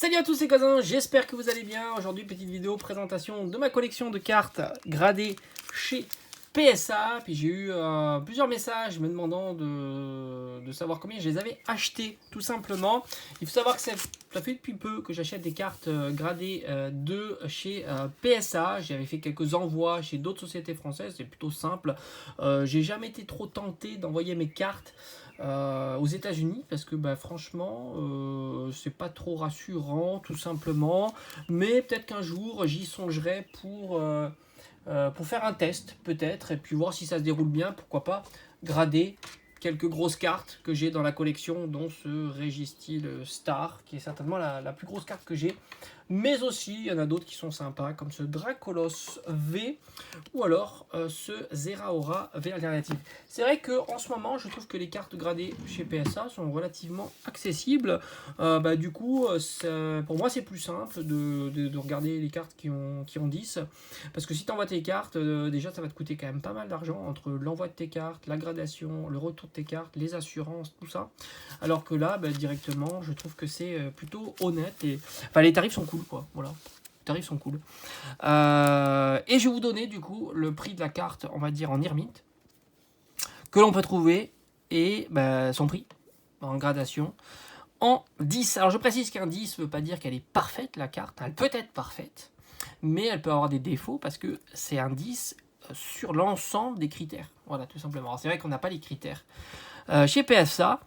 Salut à tous les cousins, j'espère que vous allez bien. Aujourd'hui, petite vidéo présentation de ma collection de cartes gradées chez PSA. Puis j'ai eu plusieurs messages me demandant de savoir combien je les avais achetées, tout simplement. Il faut savoir que ça fait depuis peu que j'achète des cartes gradées de chez PSA. J'avais fait quelques envois chez d'autres sociétés françaises, c'est plutôt simple. J'ai jamais été trop tenté d'envoyer mes cartes aux États-Unis parce que franchement c'est pas trop rassurant tout simplement, mais peut-être qu'un jour j'y songerai pour faire un test peut-être et puis voir si ça se déroule bien, pourquoi pas grader quelques grosses cartes que j'ai dans la collection, dont ce Régistil Star qui est certainement la plus grosse carte que j'ai, mais aussi il y en a d'autres qui sont sympas comme ce Dracolos V ou alors ce Zeraora V alternative. C'est vrai qu'en ce moment je trouve que les cartes gradées chez PSA sont relativement accessibles. Du coup pour moi c'est plus simple de regarder les cartes qui ont 10, parce que si tu envoies tes cartes, déjà ça va te coûter quand même pas mal d'argent entre l'envoi de tes cartes, la gradation, le retour de tes cartes, les assurances, tout ça. Alors que là, directement, je trouve que c'est plutôt honnête et enfin les tarifs sont cool quoi. Voilà, les tarifs sont cool. Et je vais vous donner du coup le prix de la carte, on va dire en Irmint, que l'on peut trouver et son prix en gradation en 10. Alors je précise qu'un 10 ne veut pas dire qu'elle est parfaite la carte, elle peut être parfaite, mais elle peut avoir des défauts parce que c'est un 10 sur l'ensemble des critères. Voilà, tout simplement. C'est vrai qu'on n'a pas les critères chez PSA,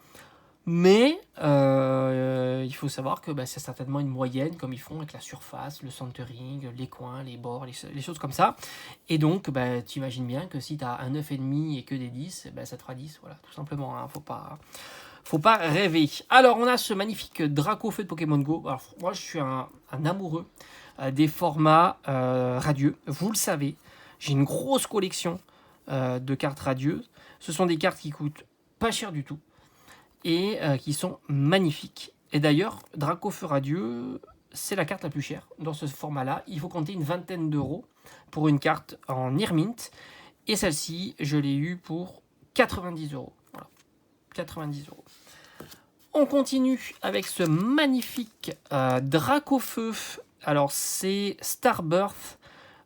mais il faut savoir que c'est certainement une moyenne, comme ils font avec la surface, le centering, les coins, les bords, les choses comme ça. Et donc, tu imagines bien que si tu as un 9,5 et que des 10, ça te fera 10. Voilà, tout simplement. Hein, faut pas rêver. Alors, on a ce magnifique Dracofeu de Pokémon Go. Alors, moi, je suis un amoureux des formats radieux. Vous le savez, j'ai une grosse collection de cartes radieuses. Ce sont des cartes qui coûtent pas cher du tout et qui sont magnifiques. Et d'ailleurs, Dracofeu radieux, c'est la carte la plus chère dans ce format-là. Il faut compter une vingtaine d'euros pour une carte en Irmint. Et celle-ci, je l'ai eue pour 90 euros. Voilà, 90 euros. On continue avec ce magnifique Dracofeu. Alors, c'est Starbirth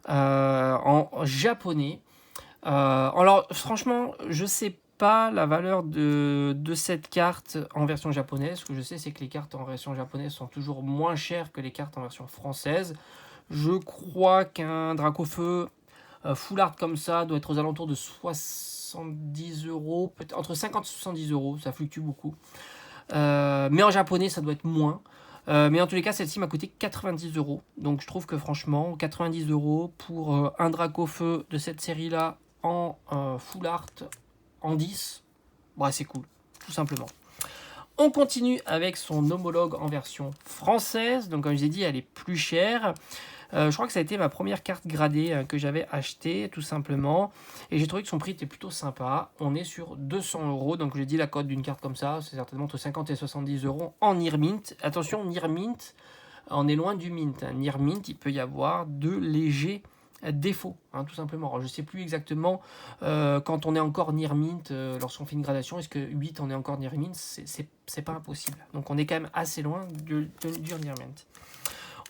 en japonais. Alors, franchement, je sais pas la valeur de cette carte en version japonaise. Ce que je sais, c'est que les cartes en version japonaise sont toujours moins chères que les cartes en version française. Je crois qu'un Dracofeu full art comme ça doit être aux alentours de 70 euros, peut-être entre 50 et 70 euros, ça fluctue beaucoup. Mais en japonais, ça doit être moins. Mais en tous les cas, celle-ci m'a coûté 90 euros. Donc je trouve que franchement, 90 euros pour un Dracofeu de cette série-là en full art en 10, c'est cool, tout simplement. On continue avec son homologue en version française. Donc comme je vous ai dit, elle est plus chère. Je crois que ça a été ma première carte gradée que j'avais achetée, tout simplement. Et j'ai trouvé que son prix était plutôt sympa. On est sur 200 euros. Donc j'ai dit la cote d'une carte comme ça, c'est certainement entre 50 et 70 euros en Irmint. Attention, Irmint, on est loin du mint. Irmint, il peut y avoir de légers défauts, tout simplement. Alors je ne sais plus exactement quand on est encore Irmint, lorsqu'on fait une gradation, est-ce que 8 on est encore Irmint, c'est pas impossible. Donc on est quand même assez loin du Irmint.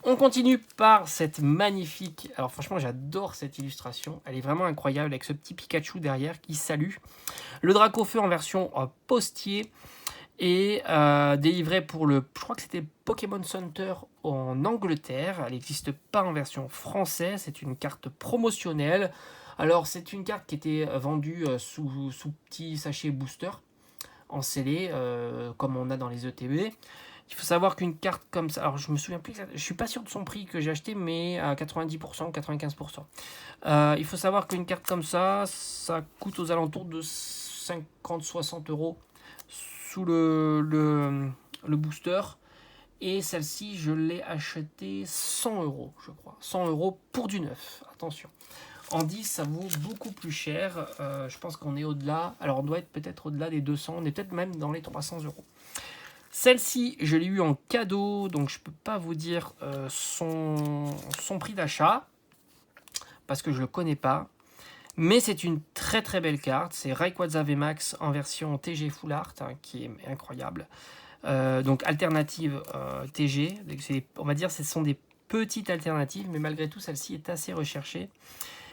On continue par cette magnifique... Alors franchement, j'adore cette illustration. Elle est vraiment incroyable avec ce petit Pikachu derrière qui salue. Le Dracofeu en version postier et délivré pour le... Je crois que c'était Pokémon Center en Angleterre. Elle n'existe pas en version française. C'est une carte promotionnelle. Alors c'est une carte qui était vendue sous petit sachet booster en scellé, comme on a dans les ETB. Il faut savoir qu'une carte comme ça, alors je me souviens plus, je suis pas sûr de son prix que j'ai acheté, mais à 90%, 95%. Il faut savoir qu'une carte comme ça coûte aux alentours de 50-60 euros sous le booster. Et celle-ci, je l'ai achetée 100 euros, je crois. 100 euros pour du neuf, attention. En 10, ça vaut beaucoup plus cher. Je pense qu'on est au-delà. Alors, on doit être peut-être au-delà des 200. On est peut-être même dans les 300 euros. Celle-ci, je l'ai eu en cadeau, donc je ne peux pas vous dire son prix d'achat, parce que je ne le connais pas. Mais c'est une très très belle carte. C'est Rayquaza VMAX en version TG Full Art, qui est incroyable. Donc alternative TG, on va dire ce sont des petites alternatives, mais malgré tout celle-ci est assez recherchée.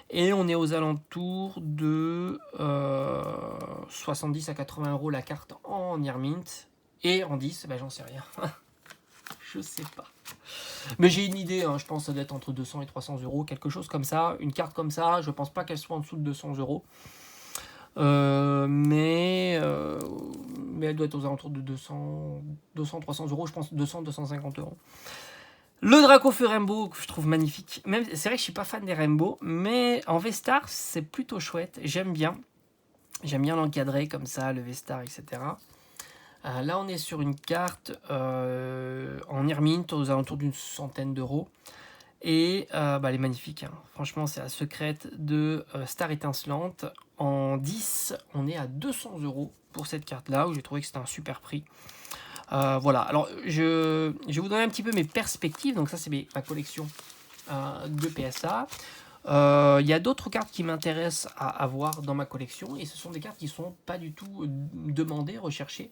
Et on est aux alentours de 70 à 80 euros la carte en Near Mint. Et en 10, ben, j'en sais rien. Je sais pas. Mais j'ai une idée, hein, je pense que ça doit être entre 200 et 300 euros, quelque chose comme ça. Une carte comme ça, je pense pas qu'elle soit en dessous de 200 euros. Mais elle doit être aux alentours de 200-300 euros, je pense 200-250 euros. Le Dracofeu Rainbow que je trouve magnifique. Même, c'est vrai que je suis pas fan des Rainbow, mais en V-Star c'est plutôt chouette. J'aime bien l'encadrer comme ça, le V-Star, etc. Là on est sur une carte en Irmint aux alentours d'une centaine d'euros. Et elle est magnifique, hein. Franchement c'est la secrète de Star étincelante. En 10 on est à 200 euros pour cette carte là, où j'ai trouvé que c'était un super prix. Voilà, alors je vais vous donner un petit peu mes perspectives. Donc ça c'est ma collection de PSA. Il y a d'autres cartes qui m'intéressent à avoir dans ma collection, et ce sont des cartes qui ne sont pas du tout demandées, recherchées.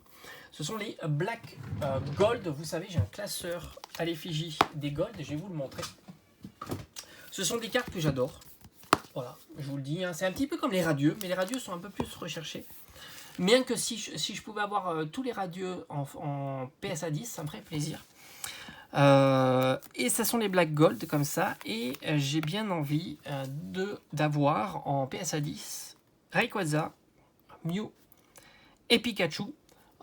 Ce sont les Black Gold. Vous savez, j'ai un classeur à l'effigie des Gold, je vais vous le montrer. Ce sont des cartes que j'adore. Voilà, je vous le dis, hein. C'est un petit peu comme les radieux, mais les radieux sont un peu plus recherchés. Bien que si je pouvais avoir tous les radieux en PSA 10, ça me ferait plaisir. Et ce sont les Black Gold comme ça. Et j'ai bien envie d'avoir en PSA 10 Rayquaza, Mew et Pikachu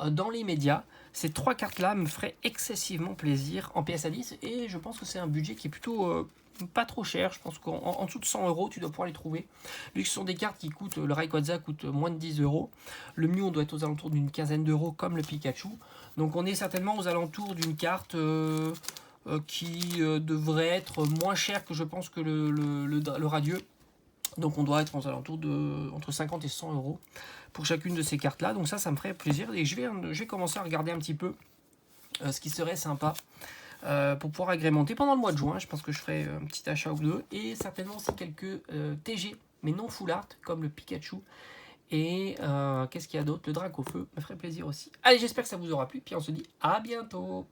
dans les médias. Ces trois cartes-là me feraient excessivement plaisir en PSA 10. Et je pense que c'est un budget qui est plutôt pas trop cher. Je pense qu'en dessous de 100 euros, tu dois pouvoir les trouver. Vu que ce sont des cartes qui coûtent, le Rayquaza coûte moins de 10 euros. Le Mew, on doit être aux alentours d'une quinzaine d'euros comme le Pikachu. Donc on est certainement aux alentours d'une carte qui devrait être moins chère que je pense que le radieux. Donc on doit être aux alentours de entre 50 et 100 euros pour chacune de ces cartes là. Donc ça me ferait plaisir, et je vais commencer à regarder un petit peu ce qui serait sympa pour pouvoir agrémenter pendant le mois de juin. Je pense que je ferai un petit achat ou deux, et certainement aussi quelques TG mais non full art comme le Pikachu. Et qu'est-ce qu'il y a d'autre? Le Dracofeu me ferait plaisir aussi. Allez, j'espère que ça vous aura plu, puis on se dit à bientôt.